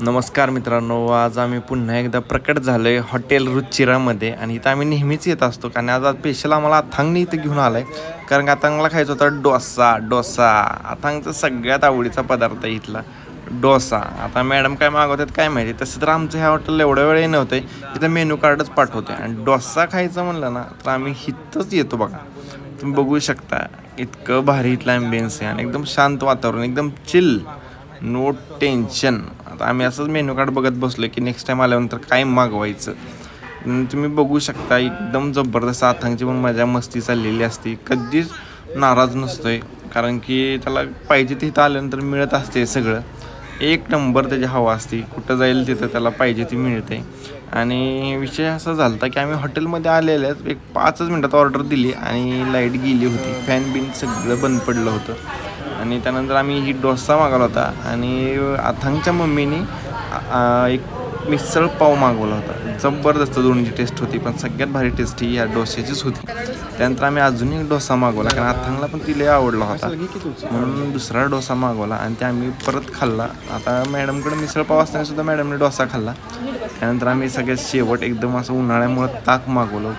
नमस्कार मित्रांनो, आज आम्ही पुन्हा एकदा प्रकट झालो आहे हॉटेल रुचिरामध्ये. आणि इथं आम्ही नेहमीच येत असतो, कारण आज स्पेशल आम्हाला अथांगने इथं घेऊन आला आहे. कारण अथांगला खायचा होता डोसा. अथांगचा सगळ्यात आवडीचा पदार्थ आहे इथला डोसा. आता मॅडम काय मागवतात काय माहिती. तसं तर आमचं ह्या हॉटेलला एवढ्या वेळ नव्हतं, इथं मेनू कार्डच पाठवते. आणि डोसा खायचं म्हणलं ना तर आम्ही इथंच येतो बघा. तुम्ही बघू शकता इतकं भारी इथलं ॲम्बियन्स आहे आणि एकदम शांत वातावरण, एकदम चिल, नो टेन्शन. आता आम्ही असंच मेनू कार्ड बघत बसलो की नेक्स्ट टाईम आल्यानंतर काय मागवायचं. तुम्ही बघू शकता एकदम जबरदस्त अथांगची पण मजा मस्ती चाललेली असते. कधीच नाराज नसतोय, कारण की त्याला पाहिजे तिथं आल्यानंतर मिळत असते सगळं. एक नंबर त्याची हवा असते, कुठं जाईल तिथं त्याला पाहिजे ती मिळते. आणि विषय असा झाला होता की आम्ही हॉटेलमध्ये आलेल्याच एक 5च मिनटात ऑर्डर दिली आणि लाईट गेली होती, फॅन बिन सगळं बंद पडलं होतं. आणि त्यानंतर आम्ही ही डोसा मागवला होता आणि अथांगच्या मम्मीने एक मिसळ पाव मागवला होता. जबरदस्त दोन्हीची टेस्ट होती, पण सगळ्यात भारी टेस्ट ही या डोश्याचीच होती. त्यानंतर आम्ही अजून एक डोसा मागवला, कारण अथांगला पण तिला आवडला होता म्हणून दुसरा डोसा मागवला आणि ते आम्ही परत खाल्ला. आता मॅडमकडे मिसळ पाव असताना सुद्धा मॅडमने डोसा खाल्ला. त्यानंतर आम्ही सगळ्यात शेवट एकदम असं उन्हाळ्यामुळं ताक मागवलं.